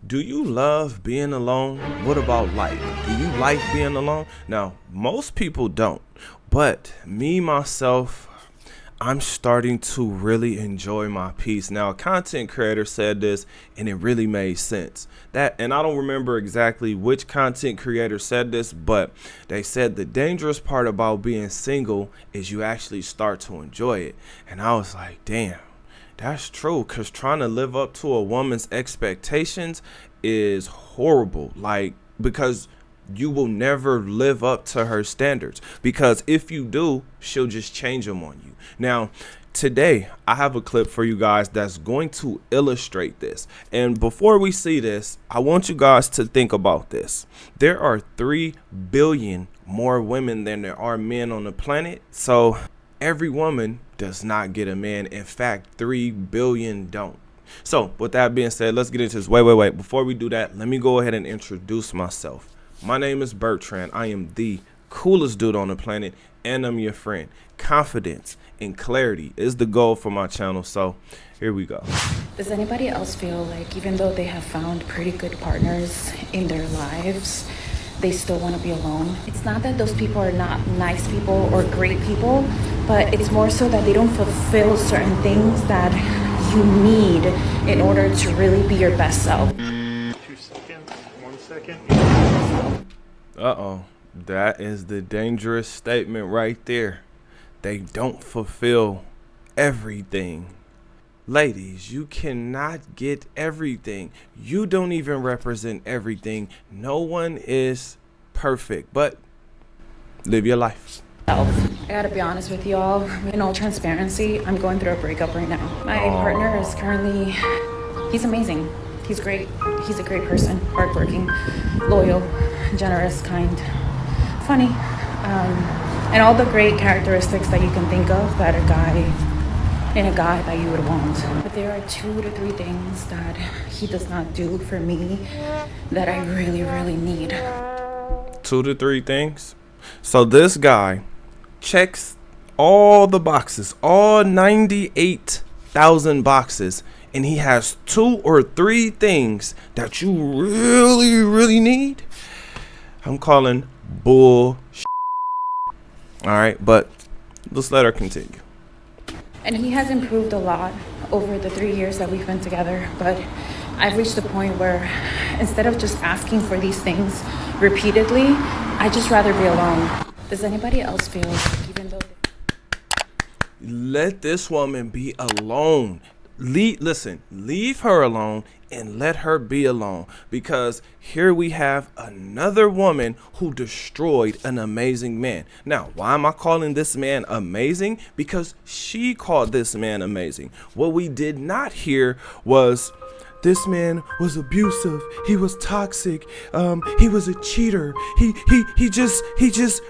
Do you love being alone? What about like? Do you like being alone? Now, most people don't, but me myself, I'm starting to really enjoy my peace. Now, a content creator said this and it really made sense. And I don't remember exactly which content creator said this, but they said the dangerous part about being single is you actually start to enjoy it. And I was like, damn. That's true, because trying to live up to a woman's expectations is horrible. Like, because you will never live up to her standards. Because if you do, she'll just change them on you. Now, today, I have a clip for you guys that's going to illustrate this. And before we see this, I want you guys to think about this. There are 3 billion more women than there are men on the planet. So every woman does not get a man. In fact, 3 billion don't. So with that being said, let's get into this. Wait. Before we do that, let me go ahead and introduce myself. My name is Bertrand. I am the coolest dude on the planet, and I'm your friend. Confidence and clarity is the goal for my channel. So here we go. Does anybody else feel like even though they have found pretty good partners in their lives, they still want to be alone? It's not that those people are not nice people or great people, but it's more so that they don't fulfill certain things that you need in order to really be your best self. 2 seconds, 1 second. Uh-oh. That is the dangerous statement right there. They don't fulfill everything. Ladies, you cannot get everything. You don't even represent everything. No one is perfect, but live your life. I gotta be honest with y'all, in all transparency, I'm going through a breakup right now. My partner is currently, he's amazing. He's great. He's a great person, hardworking, loyal, generous, kind, funny, and all the great characteristics that you can think of that a guy that you would want. But there are 2 to 3 things that he does not do for me that I really, really need. 2 to 3 things. So this guy checks all the boxes, all 98,000 boxes, and he has 2 or 3 things that you really, really need. I'm calling bull. All right, but let's let her continue. And he has improved a lot over the 3 years that we've been together, but I've reached a point where instead of just asking for these things repeatedly, I just rather be alone. Does anybody else feel like even though... Let this woman be alone. Leave her alone and let her be alone, because here we have another woman who destroyed an amazing man. Now, why am I calling this man amazing? Because she called this man amazing. What we did not hear was this man was abusive. He was toxic. He was a cheater. He just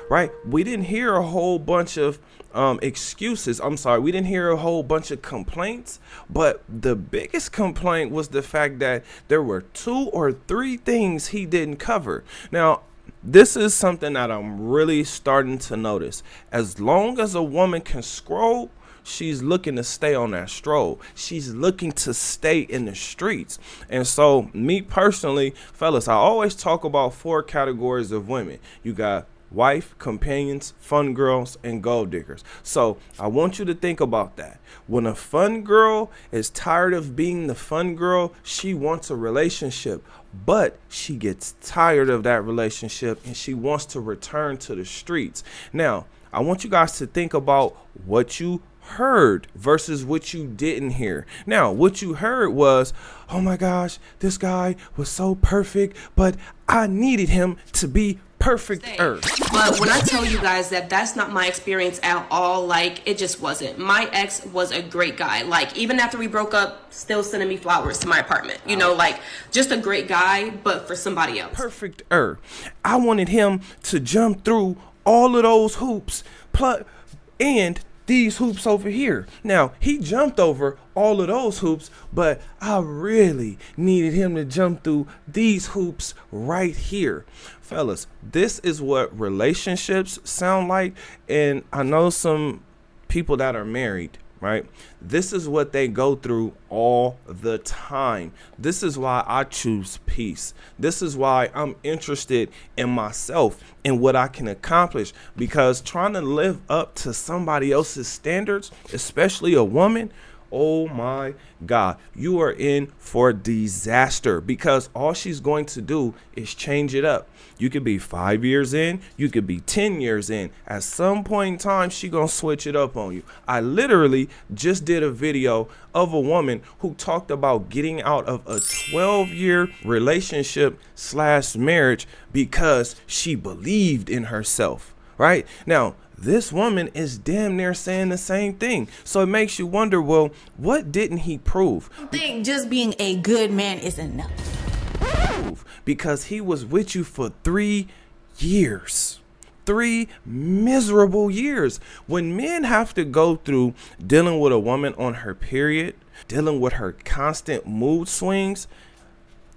right. We didn't hear a whole bunch of excuses. I'm sorry. We didn't hear a whole bunch of complaints, but the biggest complaint was the fact that there were 2 or 3 things he didn't cover. Now, this is something that I'm really starting to notice. As long as a woman can scroll, she's looking to stay on that stroll. She's looking to stay in the streets. And so me personally, fellas, I always talk about 4 categories of women. You got wife, companions, fun girls, and gold diggers. So I want you to think about that. When a fun girl is tired of being the fun girl, she wants a relationship, but she gets tired of that relationship and she wants to return to the streets. Now, I want you guys to think about what you heard versus what you didn't hear. Now, what you heard was, oh my gosh, this guy was so perfect, but I needed him to be perfect. But when I tell you guys that that's not my experience at all, like, it just wasn't. My ex was a great guy. Like, even after we broke up, still sending me flowers to my apartment. You know, like, just a great guy, but for somebody else. Perfect. I wanted him to jump through all of those hoops, and these hoops over here. Now, he jumped over all of those hoops, but I really needed him to jump through these hoops right here. Fellas, this is what relationships sound like. And I know some people that are married, right? This is what they go through all the time. This is why I choose peace. This is why I'm interested in myself and what I can accomplish, because trying to live up to somebody else's standards, especially a woman, oh my God, you are in for disaster, because all she's going to do is change it up. You could be 5 years in, you could be 10 years in. At some point in time, she gonna switch it up on you. I literally just did a video of a woman who talked about getting out of a 12-year relationship / marriage because she believed in herself, right? Now, this woman is damn near saying the same thing. So it makes you wonder, well, what didn't he prove? I think just being a good man is enough. Because he was with you for 3 years. 3 miserable years. When men have to go through dealing with a woman on her period, dealing with her constant mood swings,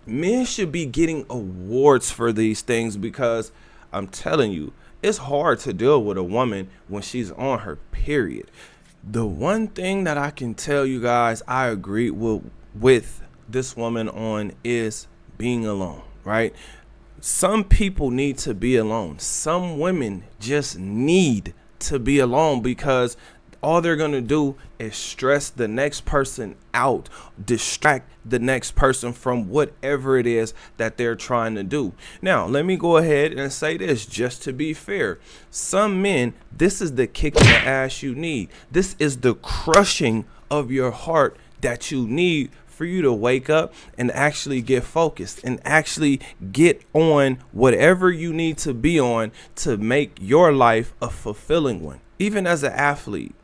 men should be getting awards for these things, because I'm telling you, it's hard to deal with a woman when she's on her period. The one thing that I can tell you guys I agree with this woman on is being alone, right? Some people need to be alone. Some women just need to be alone, because all they're going to do is stress the next person out, distract the next person from whatever it is that they're trying to do. Now, let me go ahead and say this just to be fair. Some men, this is the kick in the ass you need. This is the crushing of your heart that you need for you to wake up and actually get focused and actually get on whatever you need to be on to make your life a fulfilling one. Even as an athlete,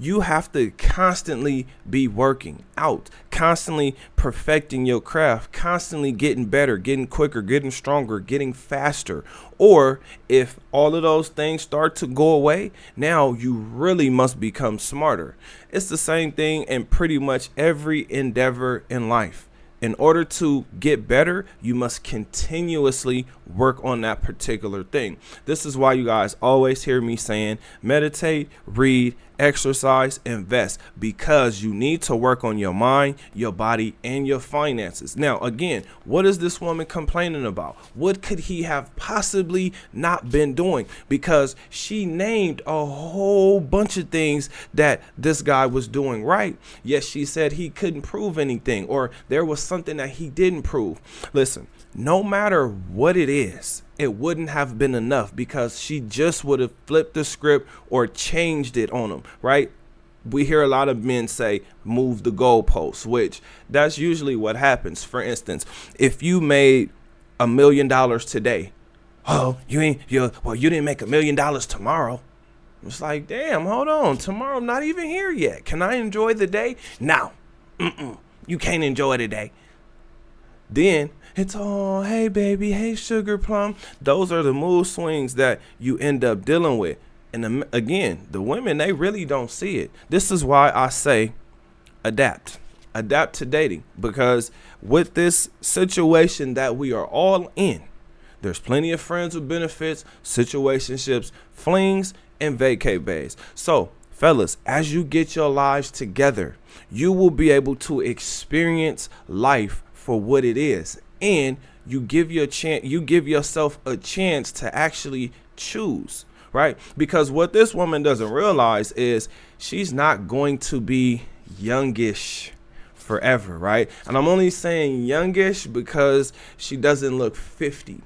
you have to constantly be working out, constantly perfecting your craft, constantly getting better, getting quicker, getting stronger, getting faster. Or if all of those things start to go away, now you really must become smarter. It's the same thing in pretty much every endeavor in life. In order to get better, you must continuously work on that particular thing. This is why you guys always hear me saying meditate, read, exercise, invest, because you need to work on your mind, your body, and your finances. Now, again, what is this woman complaining about? What could he have possibly not been doing? Because she named a whole bunch of things that this guy was doing right. Yes, she said he couldn't prove anything, or there was something that he didn't prove. Listen, no matter what it is, it wouldn't have been enough, because she just would have flipped the script or changed it on him, right? We hear a lot of men say, move the goalposts, which that's usually what happens. For instance, if you made $1 million today, oh, you didn't make $1 million tomorrow. It's like, damn, hold on. Tomorrow, I'm not even here yet. Can I enjoy the day? No, you can't enjoy the day. Then it's, oh, hey, baby, hey, sugar plum. Those are the mood swings that you end up dealing with. And again, the women, they really don't see it. This is why I say adapt to dating, because with this situation that we are all in, there's plenty of friends with benefits, situationships, flings, and vacay bays. So, fellas, as you get your lives together, you will be able to experience life for what it is, and you give yourself a chance to actually choose, right? Because what this woman doesn't realize is she's not going to be youngish forever, right? And I'm only saying youngish because she doesn't look 50.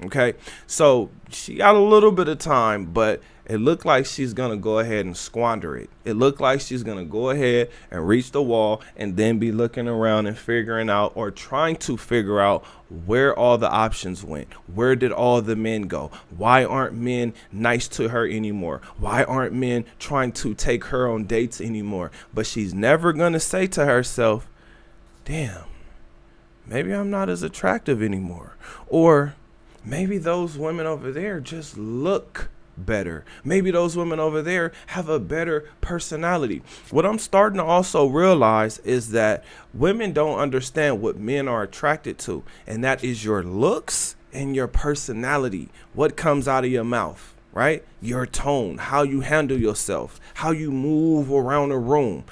Okay, so she got a little bit of time, but it looked like she's going to go ahead and squander it. It looked like she's going to go ahead and reach the wall and then be looking around and figuring out, or trying to figure out, where all the options went. Where did all the men go? Why aren't men nice to her anymore? Why aren't men trying to take her on dates anymore? But she's never going to say to herself, damn, maybe I'm not as attractive anymore. Or maybe those women over there just look better. Maybe those women over there have a better personality. What I'm starting to also realize is that women don't understand what men are attracted to, and that is your looks and your personality. What comes out of your mouth. right? Your tone, how you handle yourself, how you move around a room,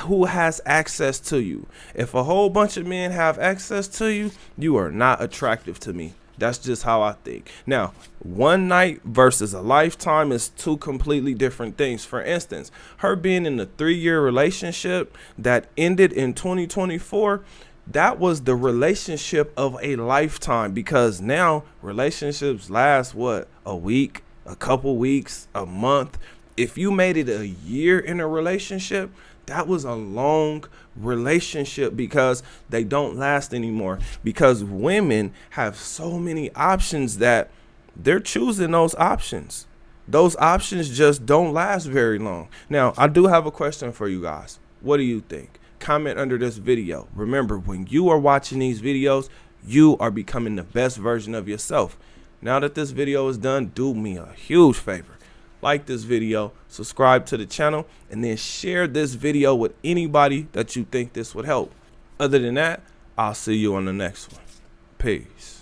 who has access to you. If a whole bunch of men have access to you, you are not attractive to me. That's just how I think. Now, one night versus a lifetime is two completely different things. For instance, her being in a 3-year relationship that ended in 2024, that was the relationship of a lifetime, because now relationships last what, a week, a couple weeks, a month. If you made it a year in a relationship, that was a long relationship, because they don't last anymore, because women have so many options that they're choosing those options. Those options just don't last very long. Now, I do have a question for you guys. What do you think? Comment under this video. Remember, when you are watching these videos, you are becoming the best version of yourself. Now that this video is done, do me a huge favor. Like this video, subscribe to the channel, and then share this video with anybody that you think this would help. Other than that, I'll see you on the next one. Peace.